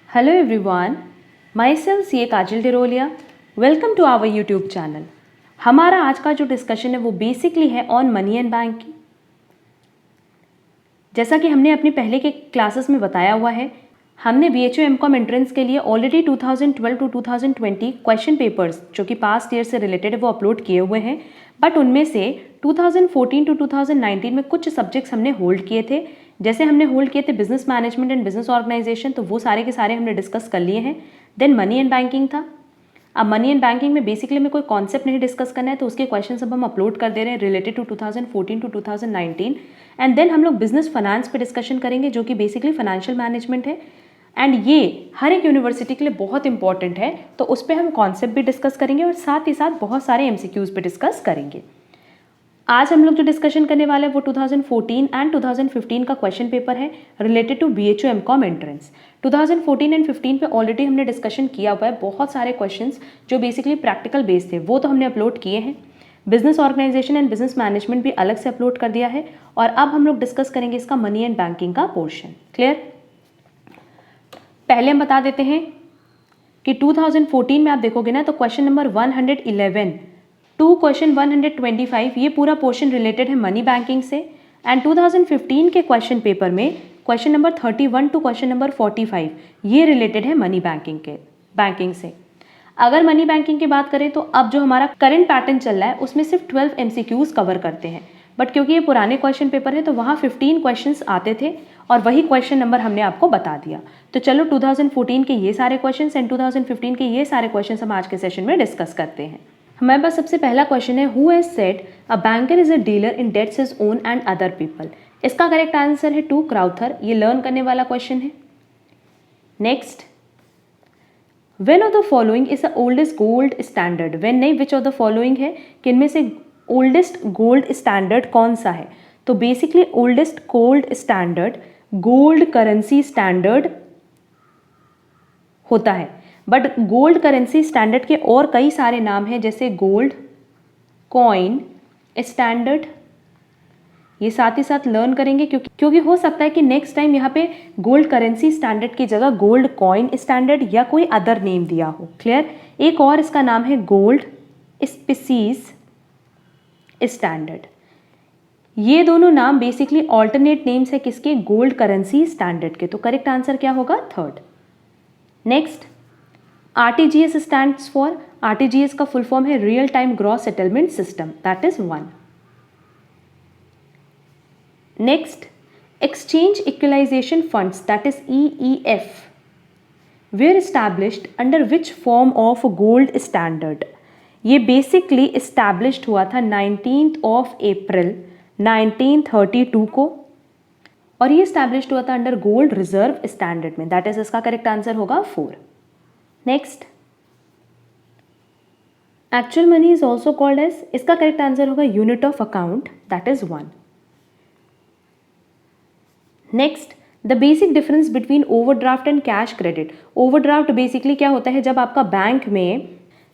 Hello everyone, myself CA Kajal Diroliya, welcome to our YouTube channel. हमारा आज का जो डिस्कशन है वो बेसिकली है ऑन मनी एंड बैंकिंग। जैसा कि हमने अपने पहले के क्लासेस में बताया हुआ है, हमने BHU MCOM एंट्रेंस के लिए ऑलरेडी 2012 टू 2020 क्वेश्चन पेपर्स जो कि पास्ट ईयर से रिलेटेड है वो अपलोड किए हुए हैं, बट उनमें से 2014 टू 2019 में कुछ सब्जेक्ट्स हमने होल्ड किए थे। जैसे हमने होल्ड किए थे business management and business organisation, तो वो सारे के सारे हमने डिस्कस कर लिए हैं। देन मनी एंड बैंकिंग था। अब मनी एंड बैंकिंग में बेसिकली में कोई कॉन्सेप्ट नहीं डिस्कस करना है, तो उसके क्वेश्चन अब हम अपलोड कर दे रहे हैं related to 2014 to 2019। And then हम लोग बिजनेस फाइनेंस पे डिस्कशन करेंगे जो कि बेसिकली फाइनेंशियल मैनेजमेंट है, एंड ये हर एक यूनिवर्सिटी के लिए बहुत इंपॉर्टेंट है, तो उस पर हम कॉन्सेप्ट भी डिस्कस करेंगे और साथ ही साथ बहुत सारे MCQs पे डिस्कस करेंगे। आज हम लोग जो डिस्कशन करने वाले हैं वो 2014 एंड 2015 का क्वेश्चन पेपर है related to BHU MCOM entrance. 2014 and 15 पे ऑलरेडी हमने डिस्कशन किया हुआ है। बहुत सारे क्वेश्चंस जो बेसिकली प्रैक्टिकल बेस्ड थे वो तो हमने अपलोड किए हैं। Business organisation and business management भी अलग से अपलोड कर दिया है, और अब हम लोग डिस्कस करेंगे इसका मनी एंड बैंकिंग का पोर्शन। क्लियर? पहले हम बता देते हैं कि 2014 में आप देखोगे ना तो क्वेश्चन नंबर 111 टू क्वेश्चन 125 ये पूरा पोर्शन रिलेटेड है मनी बैंकिंग से। एंड 2015 के क्वेश्चन पेपर में question number 31 to question number 45 ये रिलेटेड है मनी बैंकिंग से। अगर मनी बैंकिंग की बात करें तो अब जो हमारा करंट पैटर्न चल रहा है उसमें सिर्फ 12 MCQs कवर करते हैं, बट क्योंकि ये पुराने क्वेश्चन पेपर है तो वहाँ 15 क्वेश्चंस आते थे और वही क्वेश्चन नंबर हमने आपको बता दिया। तो चलो 2014 के ये सारे क्वेश्चंस एंड 2015 के ये सारे क्वेश्चंस हम आज के सेशन में डिस्कस करते हैं। हमारे पास सबसे पहला क्वेश्चन है, who has said a banker is a dealer in debts his own and other people. इसका करेक्ट आंसर है टू क्राउथर। ये लर्न करने वाला क्वेश्चन है। Next, when of the following is the oldest gold standard. When नहीं, which of the following है कि इनमें से ओल्डेस्ट गोल्ड स्टैंडर्ड कौन सा है। तो basically oldest gold standard gold currency standard होता है, बट गोल्ड करेंसी स्टैंडर्ड के और कई सारे नाम हैं, जैसे गोल्ड कॉइन स्टैंडर्ड। ये साथ ही साथ लर्न करेंगे क्योंकि हो सकता है कि नेक्स्ट टाइम यहाँ पे गोल्ड करेंसी स्टैंडर्ड की जगह गोल्ड कॉइन स्टैंडर्ड या कोई अदर नेम दिया हो। क्लियर? एक और इसका नाम है गोल्ड स्पीसीज स्टैंडर्ड। ये दोनों नाम बेसिकली ऑल्टरनेट नेम्स है किसके? गोल्ड करेंसी स्टैंडर्ड के। तो करेक्ट आंसर क्या होगा? Third. Next, RTGS stands for, RTGS का फुल फॉर्म है real time gross settlement system, that is 1। Next, exchange equalisation funds that is EEF were established under which form of gold standard. ये basically established हुआ था 19th of April 1932 को, और ये established हुआ था अंडर गोल्ड रिजर्व स्टैंडर्ड में, that is इसका करेक्ट आंसर होगा 4। Next, actual money is also called as, इसका करेक्ट आंसर होगा unit of account, that is 1। Next, the basic difference between overdraft and cash credit. Overdraft basically क्या होता है, जब आपका बैंक में,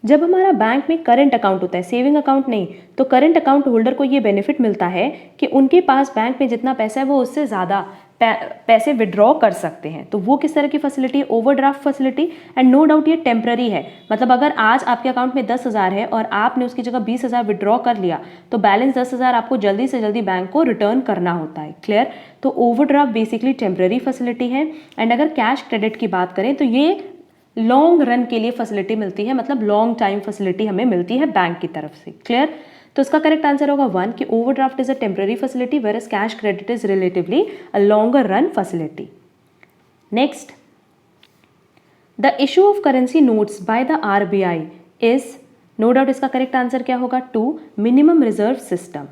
जब हमारा बैंक में करंट अकाउंट होता है, सेविंग अकाउंट नहीं, तो करंट अकाउंट होल्डर को ये बेनिफिट मिलता है कि उनके पास बैंक में जितना पैसा है वो उससे ज़्यादा पैसे विड्रॉ कर सकते हैं। तो वो किस तरह की फैसिलिटी है? Overdraft facility. And no doubt ये टेम्पररी है, मतलब अगर आज आपके अकाउंट में 10,000 है और आपने उसकी जगह 20,000 विड्रॉ कर लिया तो बैलेंस 10,000 आपको जल्दी से जल्दी बैंक को रिटर्न करना होता है। क्लियर? तो ओवरड्राफ्ट बेसिकली टेम्पररी फैसिलिटी है। एंड अगर कैश क्रेडिट की बात करें तो ये लॉन्ग रन के लिए फैसिलिटी मिलती है, मतलब लॉन्ग टाइम फैसिलिटी हमें मिलती है बैंक की तरफ से। क्लियर? तो इसका करेक्ट आंसर होगा 1 कि overdraft is a temporary facility whereas cash credit is relatively a longer run facility. Next, the issue of currency notes by the RBI is, no doubt इसका करेक्ट आंसर क्या होगा? 2 minimum reserve system.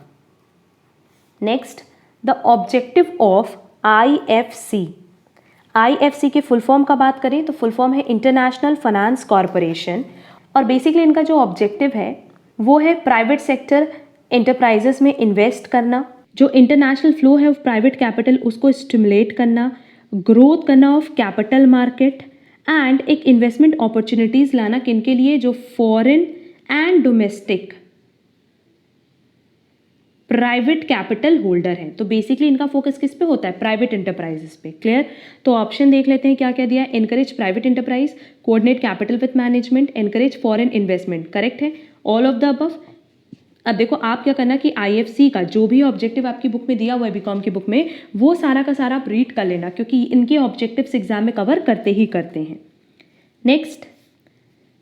Next, the objective of IFC के full form का बात करें तो full form है International Finance Corporation, और बेसिकली इनका जो ऑब्जेक्टिव है वो है प्राइवेट सेक्टर एंटरप्राइजेस में इन्वेस्ट करना, जो इंटरनेशनल फ्लो है ऑफ प्राइवेट कैपिटल उसको स्टिमुलेट करना, ग्रोथ करना ऑफ कैपिटल मार्केट, एंड एक इन्वेस्टमेंट अपॉर्चुनिटीज़ लाना किनके लिए? जो foreign and domestic private capital holder है। तो बेसिकली इनका फोकस किस पे होता है? प्राइवेट एंटरप्राइजेस पे। क्लियर? तो ऑप्शन देख लेते हैं क्या क्या दिया है। Encourage private enterprise, coordinate capital with management, encourage foreign investment. Correct है, ऑल ऑफ द अबव। अब देखो आप क्या करना कि IFC का जो भी ऑब्जेक्टिव आपकी बुक में दिया हुआ है, बीकॉम की बुक में, वो सारा का सारा आप रीड कर लेना, क्योंकि इनके ऑब्जेक्टिव्स एग्जाम में कवर करते ही करते हैं। Next,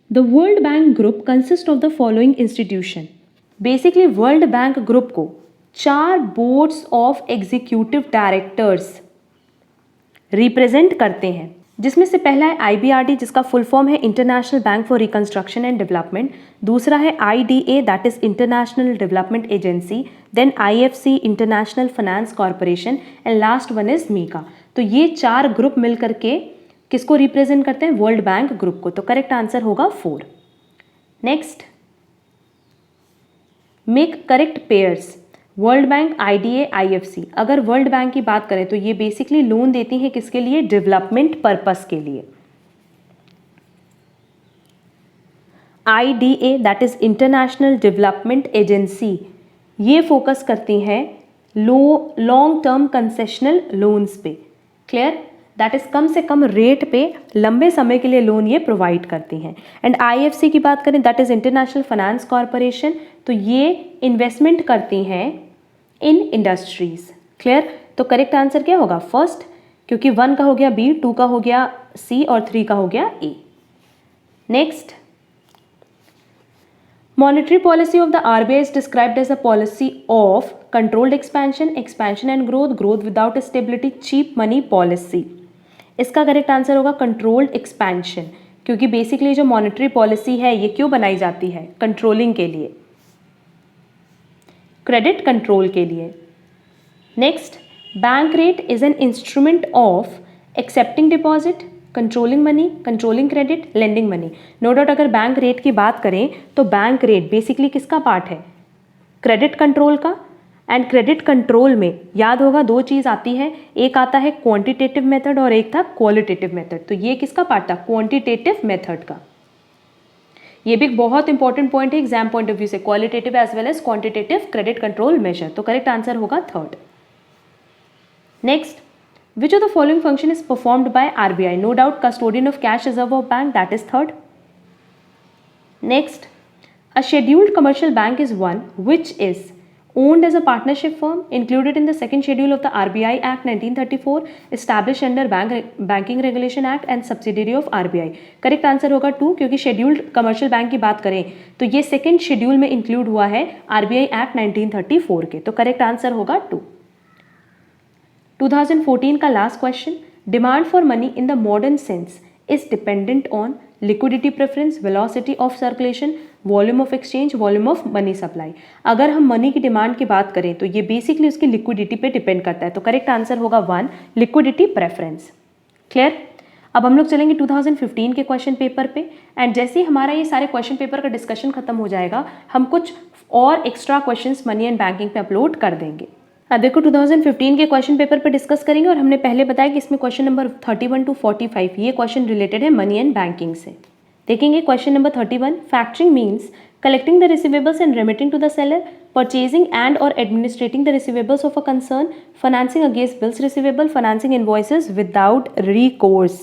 the World Bank Group consist of the following institution. Basically world Bank Group को 4 boards of executive directors represent करते हैं, जिसमें से पहला है IBRD, जिसका फुल फॉर्म है International Bank for Reconstruction and Development. दूसरा है IDA, that is International Development Agency. Then IFC, International Finance Corporation, and last one is MIGA. तो ये 4 ग्रुप मिल करके किसको रिप्रेजेंट करते हैं? वर्ल्ड बैंक ग्रुप को। तो करेक्ट आंसर होगा 4। Next, make correct pairs. World bank, IDA, IFC। अगर वर्ल्ड बैंक की बात करें तो ये बेसिकली लोन देती है किसके लिए? डेवलपमेंट पर्पस के लिए। IDA, that is International Development agency, ये फोकस करती हैं लॉन्ग टर्म कंसेशनल लोन्स पे। क्लियर? दैट इज कम से कम रेट पे लंबे समय के लिए लोन ये प्रोवाइड करती हैं। एंड IFC की बात करें, that is international Finance corporation, तो ये इन्वेस्टमेंट करती हैं इन इंडस्ट्रीज। क्लियर? तो करेक्ट आंसर क्या होगा? फर्स्ट, क्योंकि 1 का हो गया B, 2 का हो गया C और 3 का हो गया A। Next, monetary policy of the RBI is described as a policy of controlled expansion, expansion and growth, growth without stability, cheap money policy. इसका करेक्ट आंसर होगा कंट्रोल्ड एक्सपेंशन, क्योंकि बेसिकली जो मॉनेटरी पॉलिसी है ये क्यों बनाई जाती है? कंट्रोलिंग के लिए, क्रेडिट कंट्रोल के लिए। Next, bank rate is an instrument of accepting deposit, controlling money, controlling credit, lending money. No doubt अगर बैंक रेट की बात करें तो बैंक रेट बेसिकली किसका पार्ट है? क्रेडिट कंट्रोल का। एंड क्रेडिट कंट्रोल में याद होगा 2 चीज़ आती है, एक आता है क्वांटिटेटिव मेथड और एक था क्वालिटेटिव मेथड। तो ये किसका पार्ट था? क्वांटिटेटिव मेथड का। ये भी एक बहुत इंपॉर्टेंट पॉइंट है एग्जाम पॉइंट ऑफ व्यू से, qualitative as well as quantitative credit control measure. तो करेक्ट आंसर होगा 3rd। Next, which of the following function is performed by RBI? No doubt custodian of cash reserve of bank, that is 3rd। Next, a scheduled commercial bank is one which is owned as a partnership firm, included in the 2nd schedule of the RBI Act 1934, established under Banking Regulation Act and subsidiary of RBI। Correct answer होगा 2, क्योंकि scheduled commercial bank की बात करें तो ये 2nd schedule में include हुआ है RBI Act 1934 के। तो करेक्ट आंसर होगा 2। 2014 का last question, demand for money in the modern sense is dependent on liquidity preference, velocity of circulation, volume of exchange, volume of money supply. अगर हम money की डिमांड की बात करें तो ये बेसिकली उसकी लिक्विडिटी पे डिपेंड करता है। तो करेक्ट आंसर होगा 1, लिक्विडिटी प्रेफरेंस। क्लियर? अब हम लोग चलेंगे 2015 के क्वेश्चन पेपर पे। एंड जैसे ही हमारा ये सारे क्वेश्चन पेपर का डिस्कशन खत्म हो जाएगा, हम कुछ और extra questions money and banking पे अपलोड कर देंगे। अब देखो 2015 के क्वेश्चन पेपर पे डिस्कस करेंगे, और हमने पहले बताया कि इसमें क्वेश्चन नंबर 31 to 45 ये क्वेश्चन रिलेटेड है मनी एंड बैंकिंग से। देखेंगे question number 31, factoring means collecting the receivables and remitting to the seller, purchasing and or administrating the receivables of a concern, financing against bills receivable, financing invoices without recourse।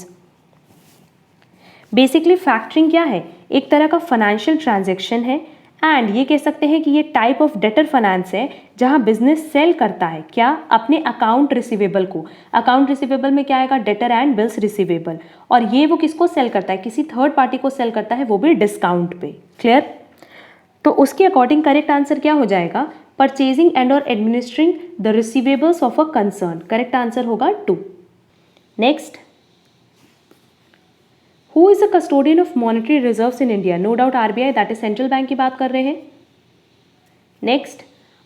Basically factoring क्या है? एक तरह का financial transaction है, and ये कह सकते हैं कि ये टाइप ऑफ डेटर फाइनेंस है जहां बिजनेस सेल करता है क्या? अपने अकाउंट रिसीवेबल को। अकाउंट रिसीवेबल में क्या आएगा? Debtor and bills receivable. और ये वो किसको सेल करता है? किसी थर्ड पार्टी को सेल करता है, वो भी डिस्काउंट पे। क्लियर? तो उसके अकॉर्डिंग करेक्ट आंसर क्या हो जाएगा? परचेजिंग एंड और administering the receivables of a concern. Correct answer होगा 2। Next, who is a custodian of monetary reserves in India? No doubt RBI, that is central bank की बात कर रहे हैं। Next,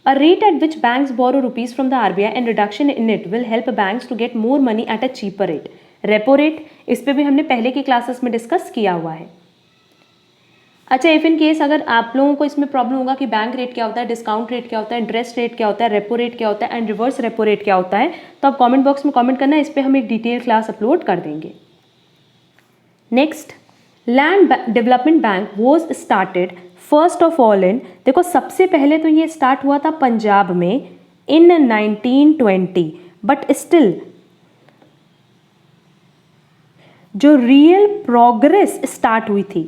a rate at which banks borrow rupees from the RBI and reduction in it will help banks to get more money at a cheaper rate. Repo rate, इस पे भी हमने पहले की क्लासेस में डिस्कस किया हुआ है। अच्छा, इफ इन केस अगर आप लोगों को इसमें प्रॉब्लम होगा कि बैंक रेट क्या होता है, डिस्काउंट रेट क्या होता है, इंटरेस्ट रेट क्या होता है, रेपो रेट क्या होता है एंड रिवर्स रेपो रेट क्या होता है, तो आप कमेंट बॉक्स में कमेंट करना, इस पर हम एक डिटेल क्लास अपलोड कर देंगे। Next, land development bank was started first of all in, देखो सबसे पहले तो ये स्टार्ट हुआ था पंजाब में इन 1920, बट स्टिल जो रियल प्रोग्रेस स्टार्ट हुई थी,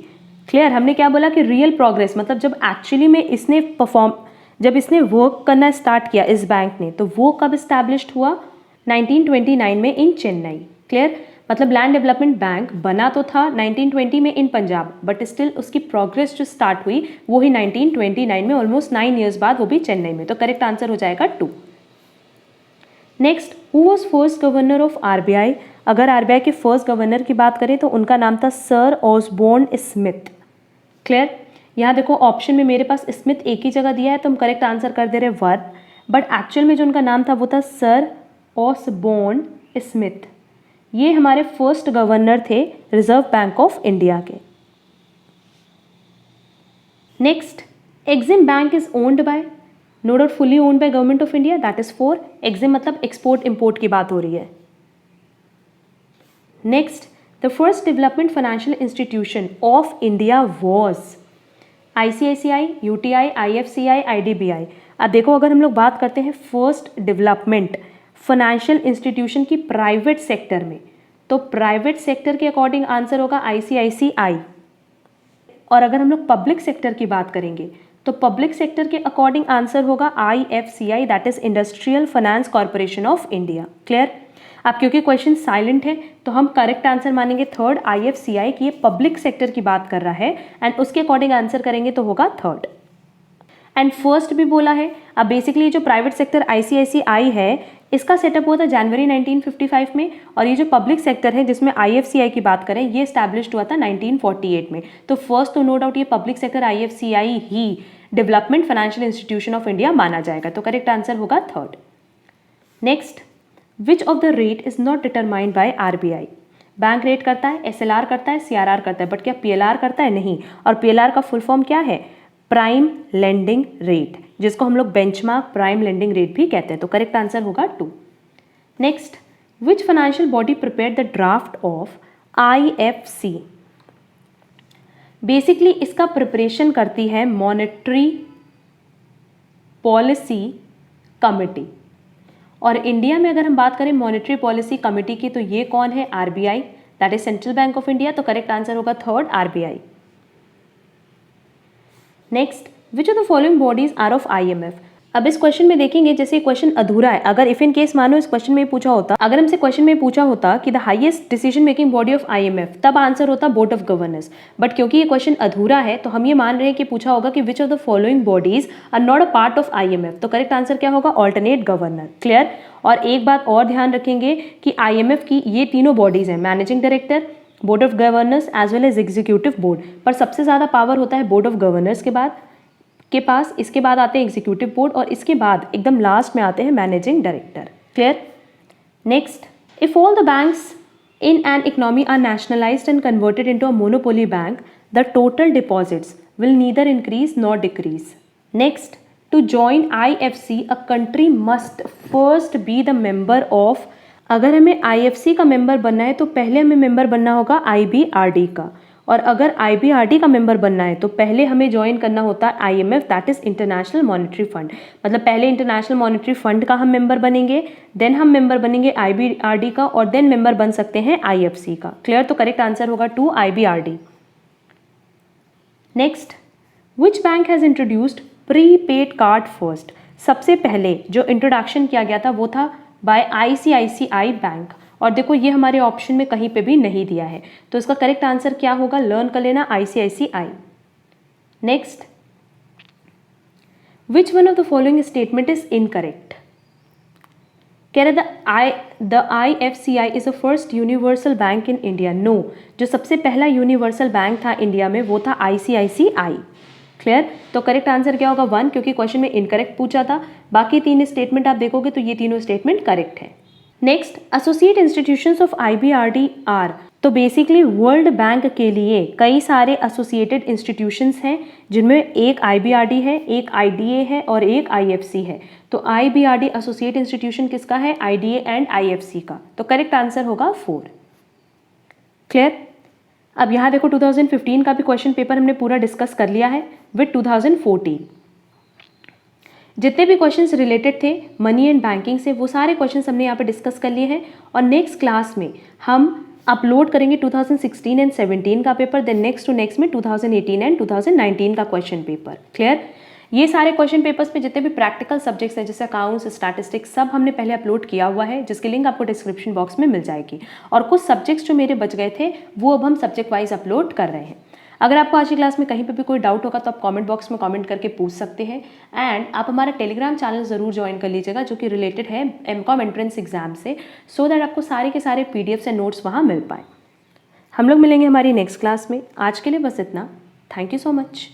क्लियर, हमने क्या बोला कि रियल प्रोग्रेस मतलब जब एक्चुअली में जब इसने वर्क करना स्टार्ट किया इस बैंक ने, तो वो कब इस्टेब्लिश्ड हुआ 1929 में इन चेन्नई, क्लियर, मतलब लैंड डेवलपमेंट बैंक बना तो था 1920 में इन पंजाब, बट स्टिल उसकी प्रोग्रेस जो स्टार्ट हुई वो ही 1929 में, ऑलमोस्ट 9 ईयर्स बाद, वो भी चेन्नई में। तो करेक्ट आंसर हो जाएगा 2। Next, who was first governor of RBI? अगर आरबीआई के फर्स्ट गवर्नर की बात करें तो उनका नाम था सर ऑसबोर्न स्मिथ, क्लियर। यहाँ देखो ऑप्शन में मेरे पास स्मिथ एक ही जगह दिया है तो हम करेक्ट आंसर कर दे रहे वर, बट एक्चुअल में जो उनका नाम था वो था सर ऑसबोर्न स्मिथ। ये हमारे फर्स्ट गवर्नर थे रिजर्व बैंक ऑफ इंडिया के। Next, Exim bank is owned by, no doubt fully owned by government of India, that is 4। Exim मतलब एक्सपोर्ट इम्पोर्ट की बात हो रही है। Next, the first development financial institution of India was ICICI, UTI, IFCI, IDBI। अब देखो अगर हम लोग बात करते हैं फर्स्ट डेवलपमेंट फाइनेंशियल इंस्टीट्यूशन की प्राइवेट सेक्टर में, तो प्राइवेट सेक्टर के अकॉर्डिंग आंसर होगा ICICI। और अगर हम लोग पब्लिक सेक्टर की बात करेंगे तो पब्लिक सेक्टर के अकॉर्डिंग आंसर होगा IFCI, that is industrial finance corporation of India, clear. अब क्योंकि क्वेश्चन साइलेंट है तो हम करेक्ट आंसर मानेंगे थर्ड IFCI कि ये पब्लिक सेक्टर की बात कर रहा है, एंड उसके अकॉर्डिंग आंसर करेंगे तो होगा थर्ड। एंड फर्स्ट भी बोला है। अब बेसिकली जो प्राइवेट सेक्टर ICICI है इसका सेटअप हुआ था जनवरी 1955 में, और ये जो पब्लिक सेक्टर है जिसमें IFCI की बात करें ये स्टैब्लिश्ड हुआ था 1948 में। तो फर्स्ट तो नो डाउट ये public sector IFCI he development financial institution of India माना जाएगा, तो करेक्ट आंसर होगा third. Next, which of the rate is not determined by RBI? Bank rate करता है, SLR करता है, CRR करता है, बट क्या PLR करता है? नहीं। और PLR का फुल फॉर्म क्या है? प्राइम लेंडिंग रेट, जिसको हम लोग बेंचमार्क प्राइम लेंडिंग रेट भी कहते हैं, तो करेक्ट आंसर होगा 2। Next, which financial body prepare the draft of IFC? Basically इसका प्रिपरेशन करती है मॉनेटरी पॉलिसी कमिटी, और इंडिया में अगर हम बात करें मॉनेटरी पॉलिसी कमिटी की तो ये कौन है? RBI, that is central bank of India, तो करेक्ट आंसर होगा third RBI। Next, which of the following bodies are of IMF? अब इस क्वेश्चन में देखेंगे जैसे क्वेश्चन अधूरा है, अगर इफ इन केस मानो इस क्वेश्चन में पूछा होता, अगर हमसे क्वेश्चन में पूछा होता कि the highest decision making body of IMF, तब आंसर होता बोर्ड ऑफ गवर्नर्स, बट क्योंकि ये क्वेश्चन अधूरा है तो हम ये मान रहे हैं कि पूछा होगा कि which of the following bodies are not a part of IMF, तो करेक्ट आंसर क्या होगा? Alternate governor, clear. और एक बात और ध्यान रखेंगे कि IMF की ये तीनों बॉडीज हैं, managing director, board of governors as well as executive board, पर सबसे ज़्यादा पावर होता है बोर्ड ऑफ गवर्नर्स के पास, इसके बाद आते हैं एग्जीक्यूटिव बोर्ड, और इसके बाद एकदम लास्ट में आते हैं managing director, clear. Next, if all the banks in an economy are nationalised and converted into a monopoly bank, the total deposits will neither increase nor decrease. Next, to join IFC a country must first be the member of, अगर हमें IFC का member बनना है तो पहले हमें member बनना होगा IBRD का, और अगर IBRD का मेंबर बनना है तो पहले हमें ज्वाइन करना होता है IMF, that is international monetary fund. मतलब पहले इंटरनेशनल मॉनेटरी फंड का हम मेंबर बनेंगे, देन हम मेंबर बनेंगे IBRD का, और देन मेंबर बन सकते हैं IFC का, क्लियर। तो करेक्ट आंसर होगा 2 IBRD। Next, which bank has introduced prepaid card first? सबसे पहले जो इंट्रोडक्शन किया गया था वो था बाय ICICI बैंक, और देखो ये हमारे ऑप्शन में कहीं पे भी नहीं दिया है, तो इसका करेक्ट आंसर क्या होगा? लर्न कर लेना, ICICI। Next, which one of the following statement is incorrect? कह रहे the IFCI is the first universal bank in India. No, जो सबसे पहला यूनिवर्सल बैंक था इंडिया में वो था ICICI, क्लियर। तो करेक्ट आंसर क्या होगा? 1, क्योंकि क्वेश्चन में इनकरेक्ट पूछा था। बाकी 3 स्टेटमेंट आप देखोगे तो ये तीनों स्टेटमेंट करेक्ट है। Next, associate institutions of IBRD are, तो बेसिकली वर्ल्ड बैंक के लिए कई सारे एसोसिएटेड इंस्टीट्यूशंस हैं, जिनमें एक IBRD है, एक IDA है और एक IFC है। तो IBRD एसोसिएट इंस्टीट्यूशन किसका है? IDA एंड IFC का, तो करेक्ट आंसर होगा 4, क्लियर। अब यहाँ देखो 2015 का भी क्वेश्चन पेपर हमने पूरा डिस्कस कर लिया है विद 2014। जितने भी क्वेश्चंस रिलेटेड थे मनी एंड बैंकिंग से वो सारे क्वेश्चंस हमने यहाँ पे डिस्कस कर लिए हैं और नेक्स्ट क्लास में हम अपलोड करेंगे 2016 एंड 17 का paper, then next to next में 2018 एंड 2019 का क्वेश्चन पेपर। क्लियर? ये सारे क्वेश्चन पेपर्स पे जितने भी प्रैक्टिकल सब्जेक्ट्स हैं जैसे अकाउंट्स, स्टैटिस्टिक्स, सब हमने पहले अपलोड किया हुआ है, जिसकी लिंक आपको डिस्क्रिप्शन बॉक्स में मिल जाएगी। और कुछ सब्जेक्ट्स जो मेरे बच गए थे वो अब हम सब्जेक्ट वाइज अपलोड कर रहे हैं। अगर आपको आज की क्लास में कहीं पे भी कोई डाउट होगा तो आप कमेंट बॉक्स में कमेंट करके पूछ सकते हैं। एंड आप हमारा टेलीग्राम चैनल ज़रूर ज्वाइन कर लीजिएगा जो कि रिलेटेड है एमकॉम एंट्रेंस एग्जाम से, सो दैट आपको सारे के सारे पीडीएफ्स एंड नोट्स वहाँ मिल पाए। हम लोग मिलेंगे हमारी नेक्स्ट क्लास में। आज के लिए बस इतना। Thank you so much.